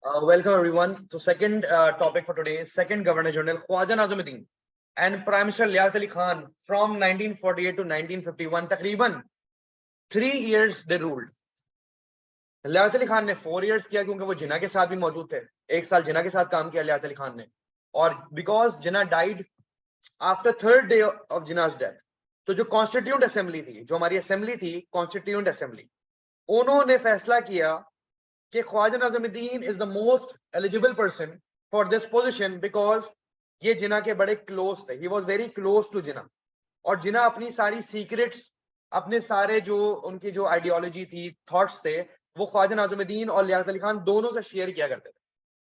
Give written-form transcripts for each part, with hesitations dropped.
Welcome everyone. So second topic for today is second Governor General Khwaja Nazimuddin and Prime Minister Liaquat Ali Khan from 1948 to 1951. तकरीबन 3 years they ruled. Liaquat Ali Khan ने 4 years किया क्योंकि वो जिन्ना के साथ भी मौजूद थे. 1 साल जिन्ना के साथ काम किया लियाकत अली खान ने. और because Jinnah died after third day of Jinnah's death, तो जो कॉन्स्टिट्यूएंट असेंबली थी, जो हमारी असेंबली थी कॉन्स्टिट्यूएंट असेंबली, उन्होंने फैसला किया कि Khwaja Nazimuddin is the most eligible person for this position because ये जिन्ना के बड़े क्लोज थे. He was very close to Jinnah. और जिन्ना अपनी सारी सीक्रेट्स, अपने सारे जो उनकी जो आइडियोलॉजी थी, थॉट्स थे, वो ख्वाजा नाज़िमुद्दीन और लियाकत अली खान दोनों से शेयर किया करते थे.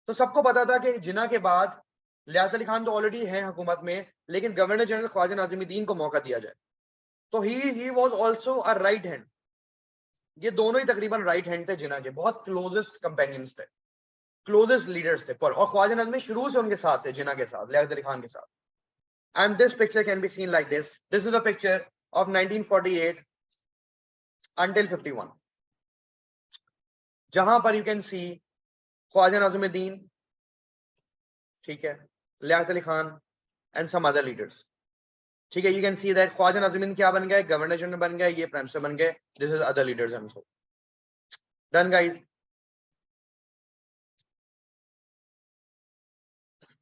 तो सबको पता था कि जिन्ना के बाद लियाकत अली खान तो ऑलरेडी हैं हुकूमत में, लेकिन गवर्नर जनरल ख्वाजा नाज़िमुद्दीन को मौका दिया जाए. तो he was also a right hand. ये दोनों ही तकरीबन राइट हैंड थे जिन्ना के, बहुत क्लोजेस्ट कंपेनियंस थे, क्लोजेस्ट लीडर्स थे. और ख्वाजा नाज़िमुद्दीन शुरू से उनके साथ थे, जिन्ना के साथ, लियाकत अली खान के साथ. And this picture can be seen like this. This is a picture of 1948 until 51. जहां पर you can see Khwaja Nazimuddin, ठीक है, Liaquat Ali Khan and some other leaders. ठीक है, you can see that Khwaja Nazimuddin क्या बन गए, गवर्नर जनरल बन गए, ये प्राइम मिनिस्टर बन गए. This is other leaders also. Done guys.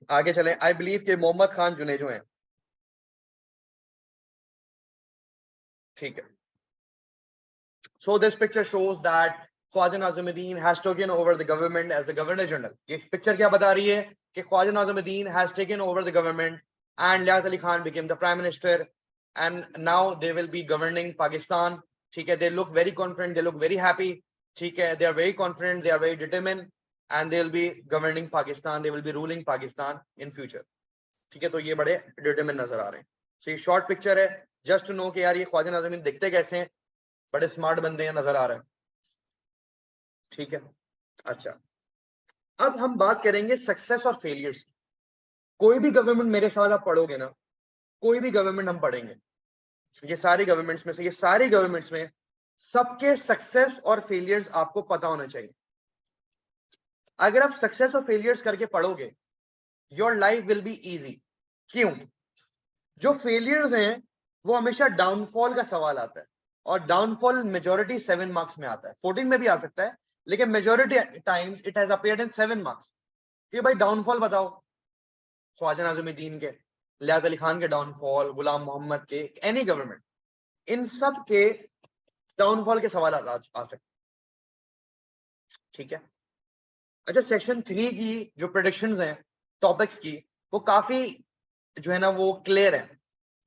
आगे चलें. I believe कि मोहम्मद खान जुनेजो हैं, ठीक है. So this picture shows that Khwaja Nazimuddin has taken over the government as the Governor General. ये picture क्या बता रही है कि Khwaja Nazimuddin has taken over the government and Liaquat Ali Khan became the Prime Minister and now they will be governing Pakistan. ठीक है, they look very confident, they look very happy. ठीक है, they are very confident, they are very determined and they will be governing Pakistan, they will be ruling Pakistan in future. ठीक है, तो ये बड़े determined नजर आ रहे हैं. So ये short picture है just to know कि यार ये ख्वाजा नाज़िमुद्दीन दिखते कैसे हैं, बड़े स्मार्ट बंदे हैं, नजर आ रहे हैं. ठीक है. अच्छा, अब हम बात करेंगे सक्सेस और फेलियर्स. कोई भी गवर्नमेंट मेरे साथ आप पढ़ोगे ना, कोई भी गवर्नमेंट हम पढ़ेंगे, ये सारी गवर्नमेंट्स में से, ये सारी गवर्नमेंट्स में सबके सक्सेस और फेलियर्स आपको पता होना चाहिए. अगर आप सक्सेस और फेलियर्स करके पढ़ोगे, your life will be easy. क्यों? जो फेलियर्स हैं वो हमेशा डाउनफॉल का सवाल आता है, और डाउनफॉल मेजॉरिटी 7 मार्क्स में आता है. 14 में भी आ सकता है, लेकिन majority times it has appeared in 7 marks. कि भाई डाउनफॉल बताओ, ख्वाजा नाज़िमुद्दीन के, लियाकत अली खान के डाउनफॉल, गुलाम मोहम्मद के, एनी गवर्नमेंट, इन सब के डाउनफॉल के सवाल आ सकते. ठीक है. अच्छा, सेक्शन 3 की जो प्रेडिक्शंस हैं टॉपिक्स की, वो काफी जो है ना वो क्लियर है,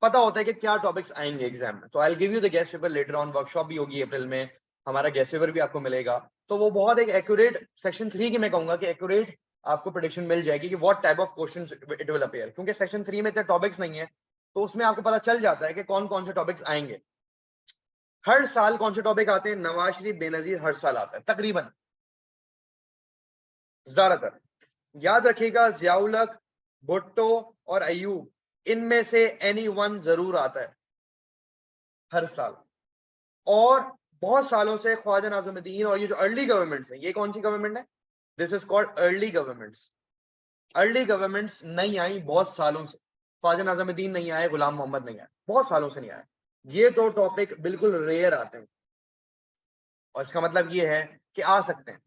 पता होता है कि क्या टॉपिक्स आएंगे एग्जाम में. तो I will give you the guest paper later on. Workshop भी होगी अप्रैल में, हमारा गेस्ट पेपर भी आपको मिलेगा. तो वो बहुत एक एक्यूरेट, सेक्शन 3 की मैं कहूंगा कि एक्यूरेट आपको प्रेडिक्शन मिल जाएगी कि what type of questions it will appear. क्योंकि सेक्शन 3 में इतने टॉपिक्स नहीं है, तो उसमें आपको पता चल जाता है कि कौन कौन से टॉपिक्स आएंगे. हर साल कौन से टॉपिक आते हैं? नवाज शरीफ, बेनजीर हर साल आता है तकरीबन, ज्यादातर. याद रखिएगा, जियाउल हक, भुट्टो और अयूब, इनमें से एनी वन जरूर आता है हर साल. और बहुत सालों से ख्वाजा नाज़िमुद्दीन और ये जो अर्ली गवर्नमेंट्स हैं, ये कौन सी गवर्नमेंट है? This is called early governments. Early governments नहीं आई बहुत सालों से. ख्वाजा नाज़िमुद्दीन नहीं आए, गुलाम मोहम्मद नहीं आए, बहुत सालों से नहीं आए. ये तो टॉपिक बिल्कुल रेयर आते हैं, और इसका मतलब ये है कि आ सकते हैं.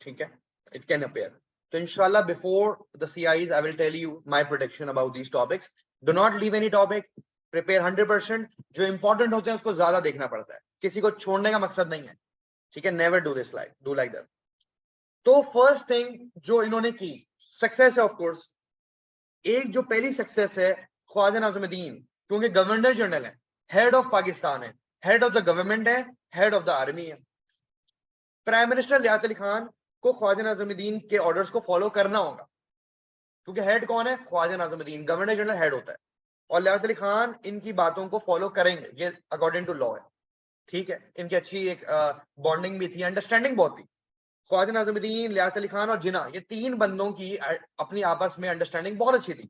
ठीक है, इट कैन अपीयर. तो इंशाल्लाह before the CIs I will tell you my prediction about these topics. Do not leave any topic, prepare 100%. जो इंपॉर्टेंट होते हैं उसको ज्यादा देखना पड़ता है, किसी को छोड़ने का मकसद नहीं है. ठीक है, never do this like that. तो फर्स्ट थिंग जो इन्होंने की, सक्सेस है ऑफ कोर्स. एक जो पहली सक्सेस है ख्वाजा नाज़िमुद्दीन, क्योंकि गवर्नर जनरल है, हेड ऑफ पाकिस्तान है, हेड ऑफ द गवर्नमेंट है, हेड ऑफ द आर्मी है. प्राइम मिनिस्टर लियाकत अली खान को ख्वाजा नाज़िमुद्दीन के ऑर्डर्स को फॉलो करना होगा, क्योंकि हेड कौन है? Khwaja Nazimuddin. Governor general head होता है, और लियाकत अली खान इनकी बातों को फॉलो करेंगे, ये अकॉर्डिंग टू लॉ है. ठीक है, इनकी अच्छी एक बॉन्डिंग भी थी, अंडरस्टैंडिंग बहुत थी. ख्वाजा नाज़िमुद्दीन, लियाकत अली खान और जिन्ना, ये 3 बंदों की अपनी आपस में अंडरस्टैंडिंग बहुत अच्छी थी.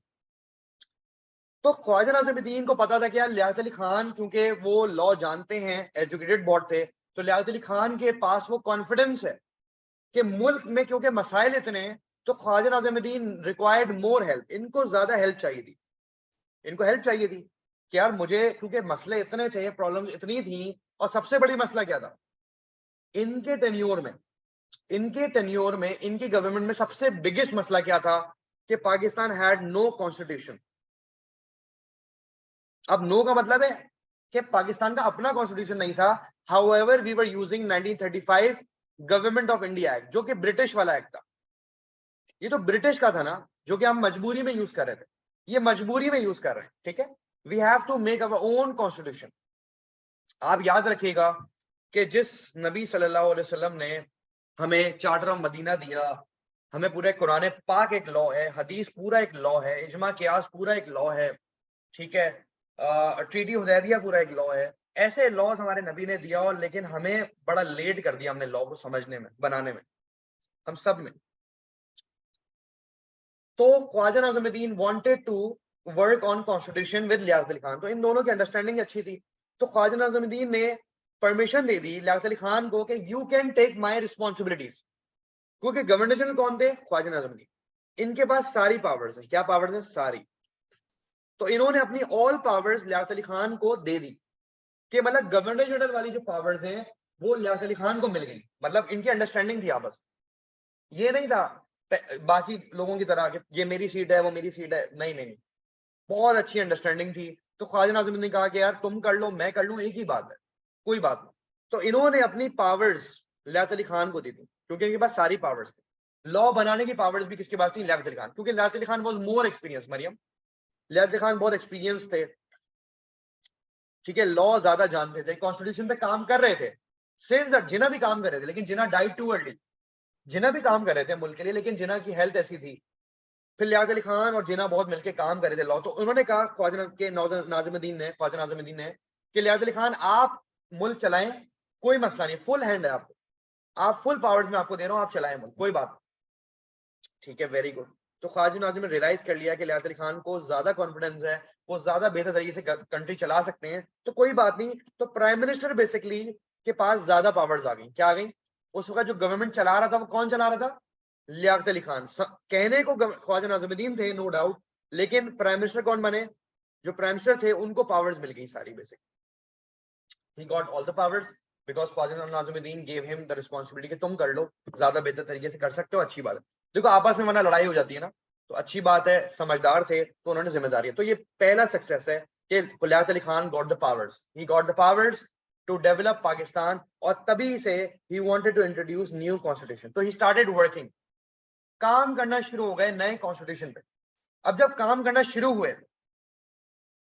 तो ख्वाजा नाज़िमुद्दीन को पता था कि यार लियाकत अली खान, क्योंकि वो लॉ जानते हैं, एजुकेटेड बहुत थे, तो लियाकत अली खान के पास वो कॉन्फिडेंस है कि मुल्क में क्योंकि मसाइल इतने हैं तो Khwaja Nazimuddin required more help, इनको ज्यादा हेल्प चाहिए थी, इनको हेल्प चाहिए थी कि यार मुझे, क्योंकि मसले इतने थे, प्रॉब्लम्स इतनी थी, और सबसे बड़ी मसला क्या था इनके टेन्योर में, इनकी गवर्नमेंट में सबसे बिगेस्ट मसला क्या था कि पाकिस्तान हैड नो कॉन्स्टिट्यूशन। अब नो का मतलब है कि पाकिस्तान का अपना कॉन्स्टिट्यूशन नहीं था। However we were using 1935 government of India act, जो कि ब्रिटिश वाला एक्ट था। ये तो ब्रिटिश का था ना, जो कि हम मजबूरी में यूज कर रहे थे, ये मजबूरी में यूज कर रहे हैं, ठीक है। We have to make our own constitution. आप याद रखिएगा कि जिस नबी सल्लल्लाहु अलैहि वसल्लम ने हमें चार्टर ऑफ मदीना दिया, हमें पूरे कुरान पाक एक लॉ है, हदीस पूरा एक लॉ है, इजमा कियास पूरा एक लॉ है, ठीक है, ट्रीटी हुदैबिया पूरा एक लॉ है, ऐसे लॉज हमारे नबी ने दिया, और लेकिन हमें बड़ा लेट कर दिया हमने लॉ को समझने में, बनाने में, हम सब ने। तो Khwaja Nazimuddin wanted to work on constitution with Liaquat Ali Khan, तो इन दोनों की अंडरस्टैंडिंग अच्छी थी। तो ख्वाजा नाज़िमुद्दीन ने परमिशन दे दी लियाकत अली खान को कि you can take my responsibilities, क्योंकि गवर्नर जनरल कौन थे, ख्वाजा नाज़िमुद्दीन, इनके पास सारी पावर्स हैं। क्या पावर्स हैं? सारी। तो इन्होंने अपनी ऑल पावर्स लियाकत अली खान को दे दी, कि मतलब गवर्नर जनरल वाली जो पावर्स हैं वो लियाकत अली खान को मिल गई। मतलब इनकी अंडरस्टैंडिंग थी आपस, ये नहीं था बाकी लोगों की तरह कि ये मेरी सीट है वो मेरी सीट है, नहीं नहीं, बहुत अच्छी अंडरस्टैंडिंग थी। तो ख्वाजा नाज़िमुद्दीन ने कहा कि यार तुम कर लो मैं कर लूं, एक ही बात है, कोई बात नहीं। तो इन्होंने अपनी पावर्स लियाकत अली खान को दी थी, क्योंकि इनके पास सारी पावर्स थी। लॉ बनाने की पावर्स भी किसके पास थी? लियाकत अली खान, क्योंकि Liaquat Ali Khan was more experience. Mariam, Liaquat Ali Khan बहुत एक्सपीरियंस थे, ठीक है, लॉ ज्यादा जानते थे, कॉन्स्टिट्यूशन पे काम कर रहे थे, सिंस दैट जिना भी काम कर रहे थे, लेकिन जिना डाइड टू अर्ली। जिना भी काम कर रहे थे मुल्क के लिए, लेकिन जिना की हेल्थ ऐसी थी। फिर लियाकत अली खान और जिना बहुत मिलकर काम कर रहे थे लॉ, तो उन्होंने कहा ख्वाजा के नाज़िमुद्दीन ने, ख्वाजा नाज़िमुद्दीन ने, कि लियाकत अली खान आप मुल्क चलाएं, कोई मसला नहीं, फुल हैंड है आपको, आप फुल पावर्स में आपको दे रहा हूं, आप चलाएं मुल्क, कोई बात नहीं। ठीक है, वेरी गुड। तो ख्वाजा नाज़िम ने रियलाइज कर लिया कि लियाकत अली खान को ज्यादा कॉन्फिडेंस है, वो ज्यादा बेहतर तरीके से कंट्री चला सकते हैं, तो कोई बात नहीं। तो प्राइम मिनिस्टर बेसिकली के पास ज्यादा पावर्स आ गई। क्या आ गई? उस वक्त जो गवर्नमेंट चला रहा था वो कौन चला रहा था? लियाकत अली खान। कहने को ख्वाजा नाज़िमुद्दीन थे, नो डाउट, लेकिन प्राइम मिनिस्टर कौन बने? जो प्राइम मिनिस्टर थे उनको पावर्स मिल गई सारी basic. He got all the powers because Khwaja Nazimuddin gave him the responsibility कि तुम कर लो, ज्यादा बेहतर तरीके से कर सकते हो, अच्छी बात है। देखो आपस में वरना लड़ाई हो जाती है ना, तो अच्छी बात है, समझदार थे तो उन्होंने जिम्मेदारी है। तो ये पहला सक्सेस है कि Liaquat Ali Khan got the powers, he got the powers to develop Pakistan, और तभी से ही wanted to introduce new constitution. तो ही स्टार्टेड वर्किंग, काम करना शुरू हो गए नए कॉन्स्टिट्यूशन पे। अब जब काम करना शुरू हुए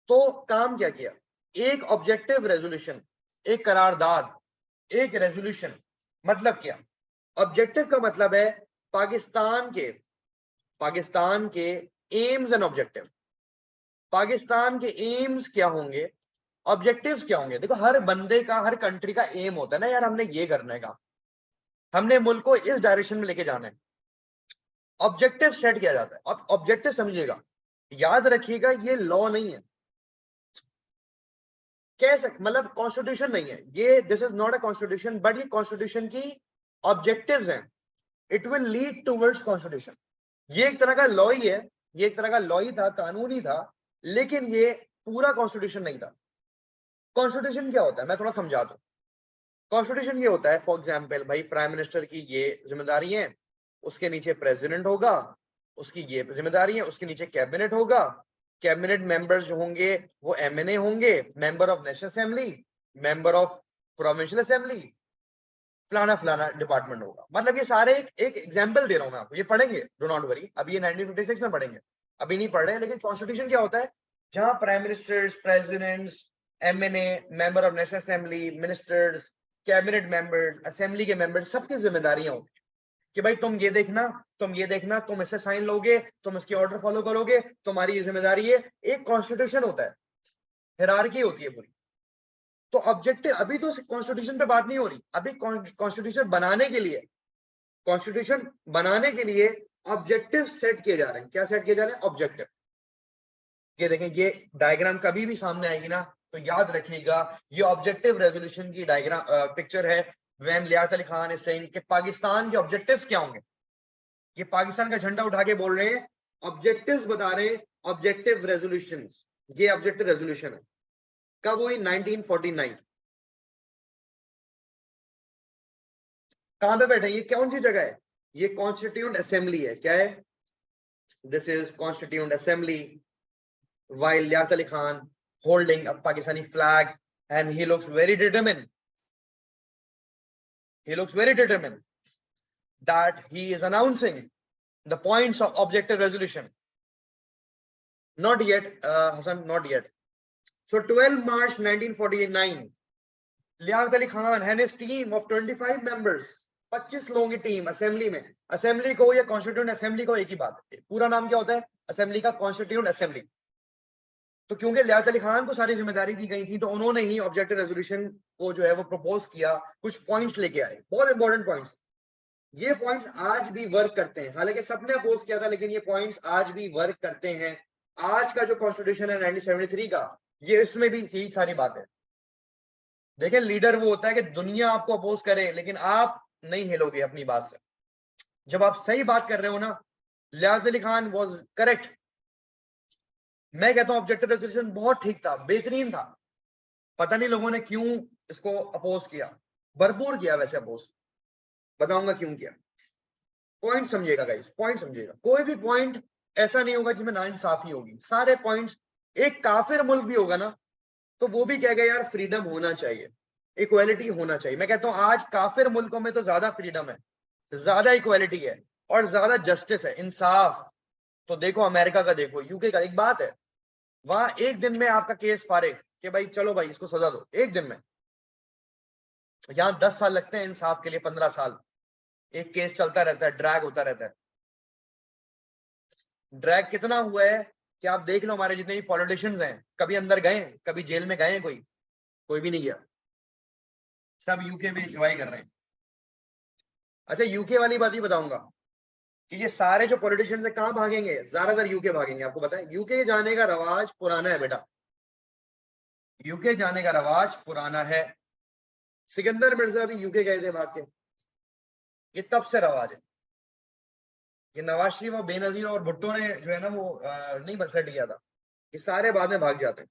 तो काम क्या किया? एक ऑब्जेक्टिव रेजोल्यूशन, एक करारदाद, एक रेजोल्यूशन। मतलब क्या? ऑब्जेक्टिव का मतलब है पाकिस्तान के एम्स एंड ऑब्जेक्टिव। पाकिस्तान के एम्स क्या होंगे, ऑब्जेक्टिव्स क्या होंगे? देखो हर बंदे का, हर कंट्री का एम होता है ना, यार हमने ये करना है काम, हमने मुल्क को इस डायरेक्शन में लेके जाना है। ऑब्जेक्टिव सेट किया जाता है। अब ऑब्जेक्टिव समझिएगा, याद रखिएगा, ये लॉ नहीं है, मतलब कॉन्स्टिट्यूशन नहीं है ये, this is not a constitution, but ये कॉन्स्टिट्यूशन की ऑब्जेक्टिव्स हैं। It will lead towards constitution. ये एक तरह का लॉ ही है, ये एक तरह का लॉ ही था, कानून ही था, लेकिन ये पूरा कॉन्स्टिट्यूशन नहीं था। कॉन्स्टिट्यूशन क्या होता है मैं थोड़ा समझा दूं। कॉन्स्टिट्यूशन ये होता है, फॉर एग्जाम्पल भाई प्राइम मिनिस्टर की ये जिम्मेदारी है, उसके नीचे प्रेसिडेंट होगा, उसकी ये जिम्मेदारी है, उसके नीचे कैबिनेट होगा, कैबिनेट मेंबर्स जो होंगे वो एमएनए होंगे, member of national assembly, member of provincial assembly, फलाना फलाना डिपार्टमेंट होगा। मतलब ये सारे एक एग्जांपल दे रहा हूं मैं आपको, ये पढ़ेंगे, डो नॉट वरी, अभी ये 1956 में पढ़ेंगे, अभी नहीं पढ़ रहे। लेकिन कॉन्स्टिट्यूशन क्या होता है? जहां prime ministers, presidents, MNA, member of national assembly, ministers, cabinet members, assembly के मेंबर्स, सबकी जिम्मेदारियां होंगी कि भाई तुम ये देखना, तुम ये देखना, तुम इससे साइन लोगे, तुम इसके ऑर्डर फॉलो करोगे, तुम्हारी ये जिम्मेदारी है। एक कॉन्स्टिट्यूशन होता है, हिरार्की होती है पूरी। तो ऑब्जेक्टिव, अभी तो कॉन्स्टिट्यूशन पे बात नहीं हो रही, अभी कॉन्स्टिट्यूशन बनाने के लिए ऑब्जेक्टिव सेट किए जा रहे हैं। क्या सेट किए जा रहे हैं? ऑब्जेक्टिव। ये देखें, ये डायग्राम कभी भी सामने आएगी ना तो याद रखिएगा, ये ऑब्जेक्टिव रेजोल्यूशन की डायग्राम पिक्चर है। When Liaquat Ali Khan is saying कि पाकिस्तान के ऑब्जेक्टिव्स क्या होंगे, ये पाकिस्तान का झंडा उठा के बोल रहे हैं, ऑब्जेक्टिव्स बता रहे, ऑब्जेक्टिव रेजोल्यूशंस, ये ऑब्जेक्टिव रेजोल्यूशन है। कब हुई? 1949। कहां पे बैठे? ये कौन सी जगह है? ये कॉन्स्टिट्यूएंट असेंबली है। क्या है? This is constituent assembly, while Liaquat Ali Khan holding a Pakistani flag, and he looks very determined. He looks very determined that he is announcing the points of objective resolution. Not yet, Hassan, not yet. So 12 March 1949, Liaquat Ali Khan and his team of 25 members, 25 लोगों की team assembly में, assembly को या constituent assembly को एक ही बात है, पूरा नाम क्या होता है असेंबली का? Constituent assembly. तो क्योंकि लियाकत अली खान को सारी जिम्मेदारी दी गई थी, तो उन्होंने ही ऑब्जेक्टिव रेजोल्यूशन को जो है वो प्रपोज किया, कुछ पॉइंट्स लेके आए, बहुत इंपॉर्टेंट पॉइंट्स। ये पॉइंट्स आज भी वर्क करते हैं, हालांकि सबने अपोज किया था, लेकिन ये पॉइंट्स आज भी वर्क करते हैं। आज का जो कॉन्स्टिट्यूशन है 1973 का, ये इसमें भी यही सारी बात है। देखिए, लीडर वो होता है कि दुनिया आपको अपोज करे लेकिन आप नहीं हिलोगे अपनी बात से। जब आप सही बात कर रहे हो ना, लियाकत अली खान वाज करेक्ट। मैं कहता हूं ऑब्जेक्टिव रेजोल्यूशन बहुत ठीक था, बेहतरीन था। पता नहीं लोगों ने क्यों इसको अपोज किया, भरपूर किया वैसे अपोज, बताऊंगा क्यों किया। पॉइंट समझिएगा गाइस, पॉइंट समझिएगा। कोई भी पॉइंट ऐसा नहीं होगा जिसमें नाइंसाफी होगी, सारे पॉइंट्स। एक काफिर मुल्क भी होगा ना, तो वो भी कहेगा यार फ्रीडम होना चाहिए, इक्वालिटी होना चाहिए। मैं कहता हूं आज काफिर मुल्कों में तो ज्यादा फ्रीडम है, ज्यादा इक्वालिटी है और ज्यादा जस्टिस है, इंसाफ। तो देखो अमेरिका का, देखो यूके का। एक बात है, वहां एक दिन में आपका केस फारिग कि भाई चलो भाई इसको सजा दो, एक दिन में। यहां 10 साल लगते हैं इंसाफ के लिए, 15 साल। एक केस चलता रहता है, ड्रैग होता रहता है। ड्रैग कितना हुआ है कि आप देख लो, हमारे जितने भी पॉलिटिशियंस हैं, कभी अंदर गए, कभी जेल में गए? कोई भी नहीं गया, सब यूके में एंजॉय कर रहे हैं। अच्छा, यूके वाली बात ही बताऊंगा कि ये सारे जो पॉलिटिशियंस है कहां भागेंगे? ज्यादातर यूके भागेंगे। आपको पता है यूके जाने का रवाज पुराना है बेटा, यूके जाने का रवाज पुराना है। सिकंदर मिर्जा भी यूके गए थे भाग के, ये तब से रवाज है। ये नवाज शरीफ और बेनजीर और भुट्टो ने जो है ना वो नहीं बस सेट किया था, ये सारे बाद में भाग जाते हैं।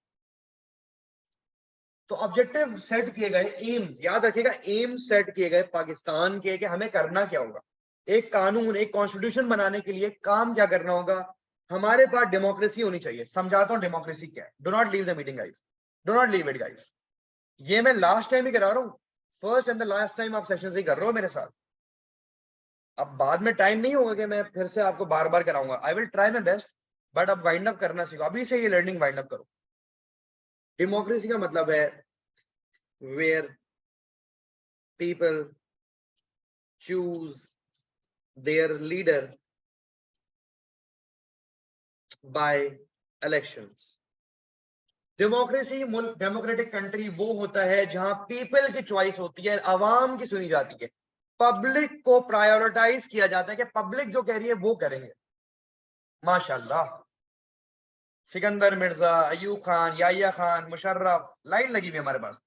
तो ऑब्जेक्टिव सेट किए गए, एम्स याद रखिएगा, एम्स सेट किए गए पाकिस्तान के कि हमें करना क्या होगा। एक कानून, एक कॉन्स्टिट्यूशन बनाने के लिए काम क्या करना होगा? हमारे पास डेमोक्रेसी होनी चाहिए। समझाता हूं डेमोक्रेसी क्या है। Do not leave the meeting guys, do not leave it guys. ये मैं लास्ट टाइम ही करा रहा हूं, first and the last time आप सेशन ही कर रहे हो मेरे साथ। अब बाद में टाइम नहीं होगा कि मैं फिर से आपको बार बार कराऊंगा। I will try my best, but अब वाइंड अप करना सीखो, अभी से ये लर्निंग वाइंड अप करो। डेमोक्रेसी का मतलब है where people choose their leader by elections. Democracy मुल्क, डेमोक्रेटिक कंट्री वो होता है जहां पीपल की चॉइस होती है, आवाम की सुनी जाती है, पब्लिक को प्रायोरिटाइज किया जाता है कि पब्लिक जो कह रही है वो करेंगे। माशाल्लाह, सिकंदर मिर्जा, अयूब खान, याहिया खान, मुशर्रफ, लाइन लगी हुई हमारे पास।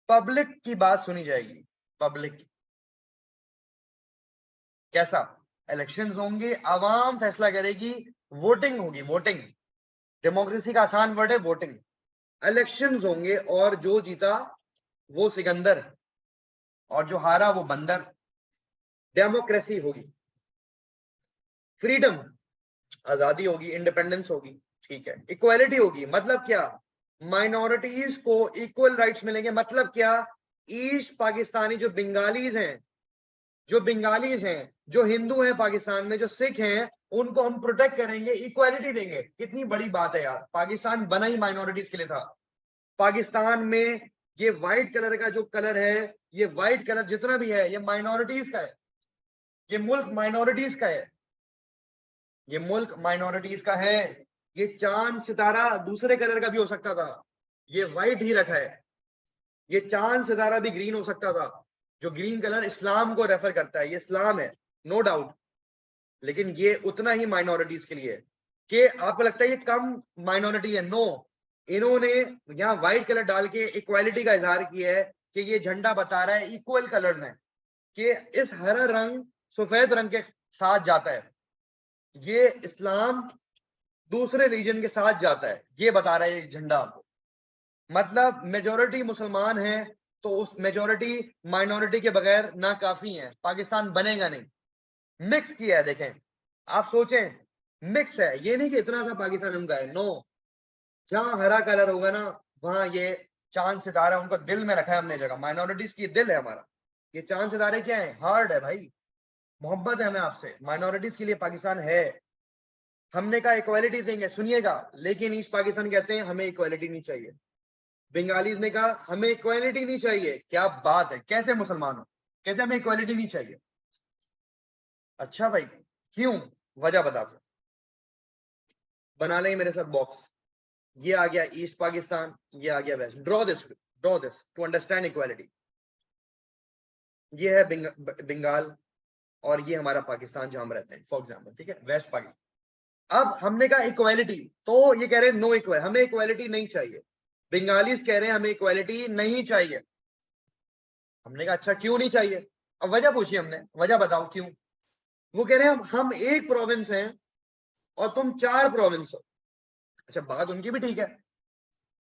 पब्लिक की बात सुनी जाएगी, पब्लिक की। कैसा? इलेक्शंस होंगे, आवाम फैसला करेगी, वोटिंग होगी, वोटिंग। डेमोक्रेसी का आसान वर्ड है वोटिंग। इलेक्शंस होंगे और जो जीता वो सिकंदर और जो हारा वो बंदर। डेमोक्रेसी होगी, फ्रीडम, आजादी होगी, इंडिपेंडेंस होगी, ठीक है। इक्वालिटी होगी, मतलब क्या? माइनॉरिटीज को इक्वल राइट्स मिलेंगे। मतलब क्या? ईस्ट पाकिस्तानी जो बंगालीज हैं, जो हिंदू हैं पाकिस्तान में, जो सिख हैं, उनको हम प्रोटेक्ट करेंगे, इक्वालिटी देंगे। कितनी बड़ी बात है यार, पाकिस्तान बना ही माइनॉरिटीज के लिए था। पाकिस्तान में ये व्हाइट कलर का जो कलर है, ये व्हाइट कलर जितना भी है, ये माइनॉरिटीज का है। ये मुल्क माइनॉरिटीज का है, ये मुल्क माइनॉरिटीज का है। ये चांद सितारा दूसरे कलर का भी हो सकता था, ये व्हाइट ही रखा है। ये चांद सितारा भी ग्रीन हो सकता था, जो ग्रीन कलर इस्लाम को रेफर करता है, ये इस्लाम है, नो डाउट। लेकिन ये उतना ही माइनॉरिटीज के लिए कि आपको लगता है ये कम माइनॉरिटी है, नो। इन्होंने यहाँ व्हाइट कलर डाल के इक्वालिटी का इजहार किया है कि ये झंडा बता रहा है इक्वल कलर्स हैं, कि इस हरा रंग सफेद रंग के साथ जाता है, ये इस्लाम दूसरे रीजन के साथ जाता है, ये बता रहा है ये झंडा आपको। मतलब मेजोरिटी मुसलमान है तो उस मेजोरिटी माइनॉरिटी के बगैर ना काफी है, पाकिस्तान बनेगा नहीं। मिक्स किया है, देखें आप सोचें, मिक्स है, ये नहीं कि इतना सा पाकिस्तान उनका है, नो। जहां हरा कलर होगा ना वहां ये चांद सितारा उनको दिल में रखा है हमने जगह, माइनॉरिटीज की दिल है हमारा। ये चांद सितारे क्या है, हार्ड है भाई, मोहब्बत है हमें आपसे, माइनॉरिटीज के लिए पाकिस्तान है। हमने कहा इक्वालिटी देंगे, सुनिएगा, लेकिन ईस्ट पाकिस्तान कहते हैं हमें इक्वालिटी नहीं चाहिए। बंगालीज ने कहा हमें इक्वालिटी नहीं चाहिए। क्या बात है, कैसे मुसलमान हो, कहते हमें इक्वालिटी नहीं चाहिए। अच्छा भाई क्यों, वजह बता दो, बना लेंगे मेरे साथ बॉक्स। ये आ गया ईस्ट पाकिस्तान, ये आ गया west, draw this to understand equality. ये है बंगाल और ये हमारा पाकिस्तान जहां हम रहते हैं, फॉर एग्जाम्पल, ठीक है, वेस्ट पाकिस्तान। अब हमने कहा इक्वालिटी, तो ये कह रहे हैं नो इक्वल, हमें इक्वालिटी नहीं चाहिए। बंगालीज कह रहे हैं हमें इक्वालिटी नहीं चाहिए। हमने कहा अच्छा क्यों नहीं चाहिए, अब वजह पूछी हमने, वजह बताओ क्यों। वो कह रहे हैं हम एक प्रोविंस हैं और तुम 4 प्रोविंस हो। अच्छा बात उनकी भी ठीक है,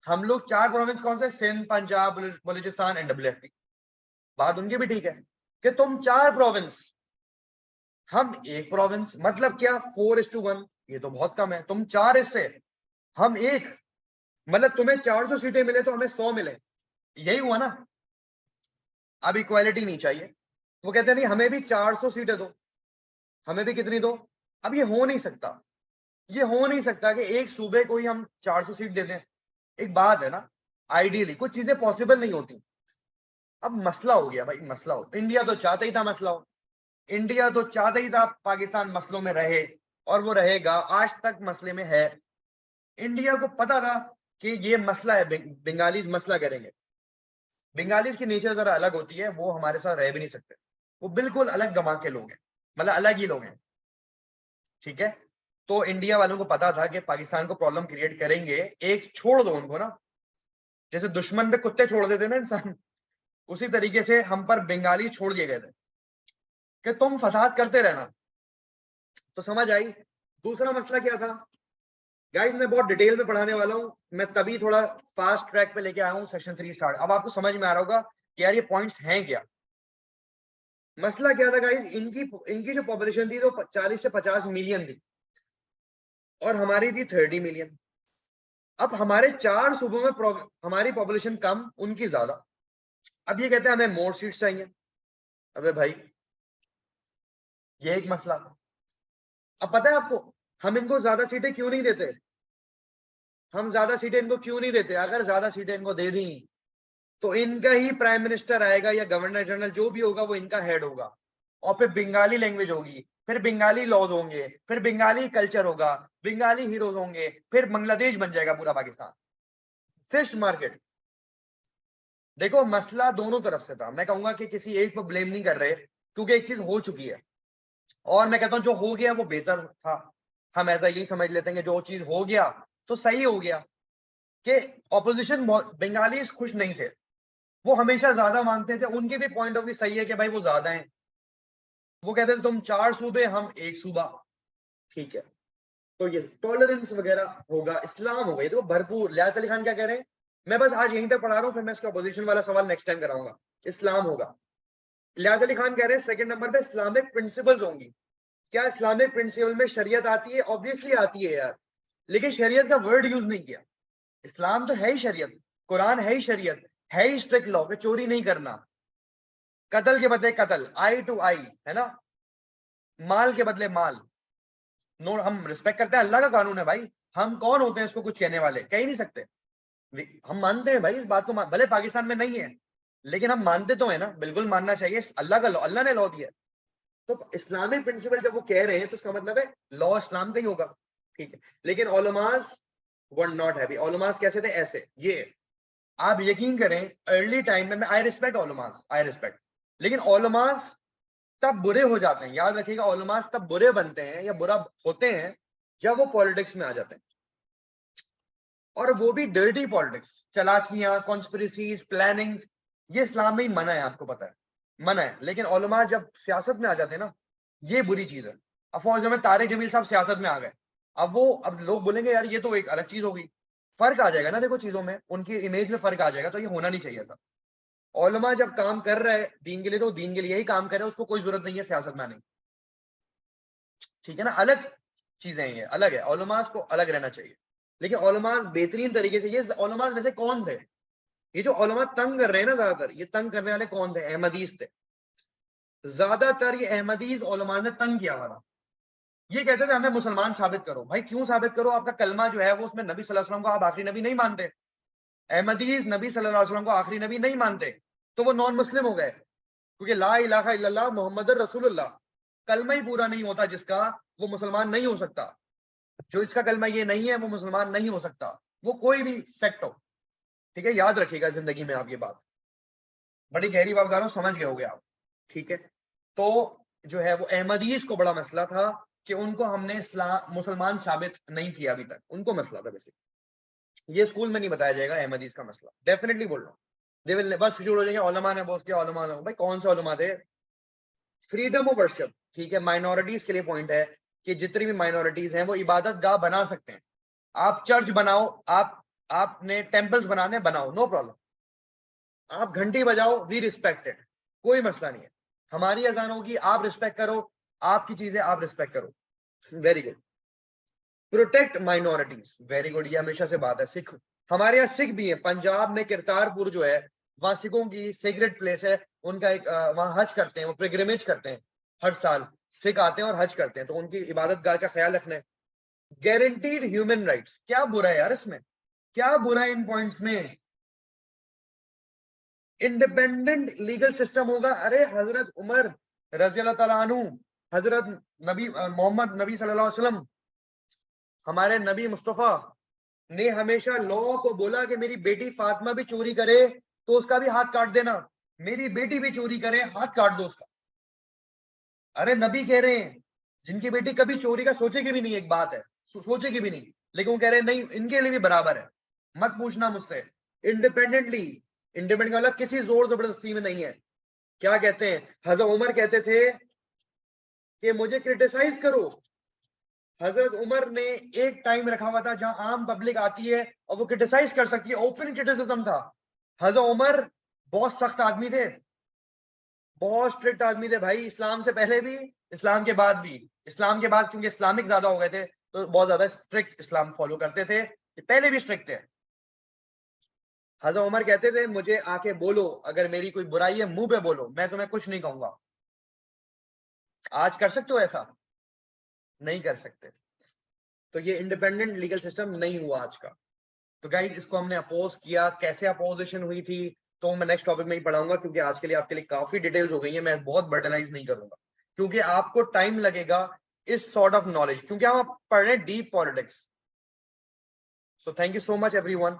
हम लोग 4 प्रोविंस कौन से, सिंध, पंजाब, बलूचिस्तान, NWFT। बात उनकी भी ठीक है कि तुम 4 प्रोविंस, हम एक प्रोविंस, मतलब क्या 4:1, ये तो बहुत कम है। तुम 4 हिस्से, हम एक, मतलब तुम्हें 400 सीटें मिले तो हमें 100 मिले, यही हुआ ना। अब इक्वालिटी नहीं चाहिए, वो कहते नहीं हमें भी 400 सीटें दो, हमें भी कितनी दो। अब ये हो नहीं सकता, ये हो नहीं सकता कि एक सूबे को ही हम 400 सीट दे दें। एक बात है ना, आइडियली कुछ चीजें पॉसिबल नहीं होती। अब मसला हो गया भाई, मसला हो, इंडिया तो चाहता ही था मसला हो, इंडिया तो चाहता ही था पाकिस्तान मसलों में रहे, और वो रहेगा, आज तक मसले में है। इंडिया को पता था कि ये मसला है, बंगालीज मसला करेंगे। बंगालीज की नेचर जरा अलग होती है, वो हमारे साथ रह भी नहीं सकते, वो बिल्कुल अलग दिमाग के लोग हैं, मतलब अलग ही लोग हैं, ठीक है। तो इंडिया वालों को पता था कि पाकिस्तान को प्रॉब्लम क्रिएट करेंगे, एक छोड़ दो उनको ना, जैसे दुश्मन पे कुत्ते छोड़ देते ना इंसान, उसी तरीके से हम पर बंगाली छोड़ दिए गए थे कि तुम फसाद करते रहना। तो समझ आई। दूसरा मसला क्या था गाइस, मैं बहुत डिटेल में पढ़ाने वाला हूं, मैं तभी थोड़ा फास्ट ट्रैक पे लेके आया हूं सेक्शन 3 स्टार्ट। अब आपको समझ में आ रहा होगा कि यार ये पॉइंट्स हैं क्या। मसला क्या था गाइस, इनकी इनकी जो पॉपुलेशन थी वो 40 से 50 मिलियन थी और हमारी थी 30 मिलियन। अब हमारे 4 सूबों में हमारी पॉपुलेशन कम, उनकी ज्यादा। अब ये कहते हैं हमें मोर सीट्स चाहिए। अबे भाई ये एक मसला। अब पता है आपको हम इनको ज्यादा सीटें क्यों नहीं देते, हम ज्यादा सीटें इनको क्यों नहीं देते। अगर ज्यादा सीटें इनको दे दी तो इनका ही प्राइम मिनिस्टर आएगा या गवर्नर जनरल जो भी होगा वो इनका हेड होगा, और फिर बंगाली लैंग्वेज होगी, फिर बंगाली लॉज होंगे, फिर बंगाली कल्चर होगा, बंगाली हीरोज होंगे, फिर बांग्लादेश बन जाएगा पूरा पाकिस्तान, फिश मार्केट। देखो मसला दोनों तरफ से था, मैं कहूंगा कि किसी एक पर ब्लेम नहीं कर रहे, क्योंकि एक चीज हो चुकी है, और मैं कहता हूं जो हो गया वो बेहतर था। हम ऐसा यही समझ लेते हैं कि जो चीज हो गया तो सही हो गया, कि ऑपोजिशन बंगाली खुश नहीं थे, वो हमेशा ज्यादा मांगते थे, उनके भी पॉइंट ऑफ व्यू सही है कि भाई वो ज्यादा हैं। वो कहते थे तुम 4 सूबे हम एक सूबा, ठीक है। तो ये टॉलरेंस वगैरह होगा, इस्लाम होगा, ये तो भरपूर। लियाकत अली खान क्या कह रहे हैं, मैं बस आज यहीं तक पढ़ा रहा हूँ, फिर मैं इसका अपोजिशन वाला सवाल नेक्स्ट टाइम कराऊंगा। इस्लाम होगा, लियाकत अली खान कह रहे हैं सेकंड नंबर पे इस्लामिक प्रिंसिपल्स होंगी। क्या इस्लामिक प्रिंसिपल में शरीयत आती है, ऑब्वियसली आती है यार, लेकिन शरीयत का वर्ड यूज नहीं किया। इस्लाम तो है ही शरीयत, कुरान है ही शरीयत, है ही स्ट्रिक्ट लॉ कि चोरी नहीं करना, कत्ल के बदले कत्ल, आई टू आई, है ना, माल के बदले माल। नो, हम रिस्पेक्ट करते हैं, अल्लाह का कानून है भाई, हम कौन होते हैं इसको कुछ कहने वाले, कह ही नहीं सकते। हम मानते हैं भाई इस बात को, भले पाकिस्तान में नहीं है लेकिन हम मानते तो है ना, बिल्कुल मानना चाहिए, अल्लाह का लॉ, अल्लाह ने लॉ दिया। तो इस्लामिक प्रिंसिपल जब वो कह रहे हैं तो इसका मतलब है लॉ इस्लाम का ही होगा, ठीक है। लेकिन ओलमास वर नॉट हैप्पी। ओलमास कैसे थे, ऐसे, ये आप यकीन करें अर्ली टाइम में, आई रिस्पेक्ट ओलमास, आई रिस्पेक्ट, लेकिन ओलमास तब बुरे हो जाते हैं, याद रखिएगा, ओलमास तब बुरे बनते हैं या बुरा होते हैं जब वो पॉलिटिक्स में आ जाते हैं, और वो भी डर्टी पॉलिटिक्स, चालाकियां, कॉन्स्पिरेसीज, प्लानिंग्स, ये इस्लाम में ही मना है, आपको पता है मना है। लेकिन उलमा जब सियासत में आ जाते हैं ना, ये बुरी चीज है। अब फौज में तारिक जमील साहब सियासत में आ गए, अब लोग बोलेंगे यार ये तो एक अलग चीज हो गई। फर्क आ जाएगा ना, देखो चीजों में, उनकी इमेज में फर्क आ जाएगा, तो ये होना नहीं चाहिए ऐसा। उलमा जब काम कर रहा है दीन के लिए, तो दीन के लिए ही काम कर रहे हैं, उसको कोई जरूरत नहीं है सियासत में आने की। ठीक है ना, अलग चीजें हैं, ये अलग है, उलमास को अलग रहना चाहिए। लेकिन उलमास बेहतरीन तरीके से, ये उलमास वैसे कौन थे, ये जो उलमा तंग कर रहे हैं ना, ज्यादातर ये तंग करने वाले कौन थे, अहमदीस थे। ज्यादातर ये अहमदीस उलमा ने तंग किया हुआ था। ये कहते थे हमें मुसलमान साबित करो। भाई क्यों साबित करो, आपका कलमा जो है वो उसमें नबी सल्लल्लाहु अलैहि वसल्लम को आप आखिरी नबी नहीं मानते। अहमदीस नबी सल्लल्लाहु अलैहि वसल्लम को आखिरी नबी नहीं मानते, तो वो नॉन मुस्लिम हो गए, क्योंकि ला इलाहा इल्लल्लाह मोहम्मद रसूलुल्लाह कलमा ही पूरा नहीं होता जिसका, वो मुसलमान नहीं हो सकता। जो इसका कलमा ये नहीं है वो मुसलमान नहीं हो सकता, वो कोई भी सेक्ट हो। ठीक है, याद रखिएगा जिंदगी में आप ये बात, बड़ी गहरी बात बता रहा हूं, समझ गए होगे आप। ठीक है, तो जो है वो अहमदीस को बड़ा मसला था कि उनको हमने इस्लाम मुसलमान साबित नहीं किया अभी तक, उनको मसला था वैसे। ये स्कूल में नहीं बताया जाएगा अहमदीस का मसला, डेफिनेटली बोल रहा हूँ। दे विल बस शुरू हो जाएंगे उलमा ने बोस किया, उलमा ने, भाई कौन से उलमा थे। फ्रीडम ऑफ वर्शिप, ठीक है, माइनॉरिटीज के लिए पॉइंट है कि जितनी भी माइनॉरिटीज हैं वो इबादत गाह बना सकते हैं। आप चर्च बनाओ, आपने टेम्पल्स बनाने बनाओ, नो प्रॉब्लम। आप घंटी बजाओ, वी रिस्पेक्टेड, कोई मसला नहीं है। हमारी अजान होगी, आप रिस्पेक्ट करो, आपकी चीजें आप रिस्पेक्ट करो, very good. Protect minorities, very good, ये हमेशा से बात है। सिख, हमारे यहाँ सिख भी है, पंजाब में करतारपुर जो है वहां सिखों की सीक्रेट प्लेस है, उनका एक वहां हज करते हैं, वो पिलग्रिमेज करते हैं हर साल, सिख आते हैं और हज करते हैं, तो उनकी इबादत गाह का ख्याल रखना है। गारंटीड ह्यूमन राइट्स, क्या बुरा है यार इसमें, क्या बुरा है इन पॉइंट्स में। इंडिपेंडेंट लीगल सिस्टम होगा, अरे हजरत उमर रजी अल्लाह तआला अन्हु, हजरत नबी मोहम्मद नबी सल्लल्लाहु अलैहि वसल्लम, हमारे नबी मुस्तफा ने हमेशा लॉ को बोला कि मेरी बेटी फातिमा भी चोरी करे तो उसका भी हाथ काट देना, मेरी बेटी भी चोरी करे हाथ काट दो उसका। अरे नबी कह रहे हैं, जिनकी बेटी कभी चोरी का सोचेगी भी नहीं, एक बात है, सोचेगी भी नहीं, लेकिन वो कह रहे हैं नहीं, इनके लिए भी बराबर है, मत पूछना मुझसे। इंडिपेंडेंटली, इंडिपेंडेंट का मतलब किसी जोर जबरदस्ती में नहीं है। क्या कहते हैं, हजरत उमर कहते थे कि मुझे क्रिटिसाइज करो। हजरत उमर ने एक टाइम रखा हुआ था जहां आम पब्लिक आती है और वो क्रिटिसाइज कर सकती है, ओपन क्रिटिसिज्म था। हजरत उमर बहुत सख्त आदमी थे, बहुत स्ट्रिक्ट आदमी थे भाई, इस्लाम से पहले भी, इस्लाम के बाद भी। इस्लाम के बाद क्योंकि इस्लामिक ज्यादा हो गए थे तो बहुत ज्यादा स्ट्रिक्ट इस्लाम फॉलो करते थे, पहले भी स्ट्रिक्ट थे। हजरत उमर कहते थे मुझे आके बोलो, अगर मेरी कोई बुराई है मुंह पे बोलो, मैं तुम्हें कुछ नहीं कहूंगा। आज कर सकते हो ऐसा, नहीं कर सकते। तो ये इंडिपेंडेंट लीगल सिस्टम नहीं हुआ आज का। तो गाइज इसको हमने अपोज किया, कैसे अपोजिशन हुई थी तो मैं नेक्स्ट टॉपिक में ही पढ़ाऊंगा, क्योंकि आज के लिए आपके लिए काफी डिटेल्स हो गई है, मैं बहुत बर्डनाइज नहीं करूंगा, क्योंकि आपको टाइम लगेगा इस सॉर्ट ऑफ नॉलेज, क्योंकि हम पढ़ रहे हैं deep politics. So thank you so much everyone.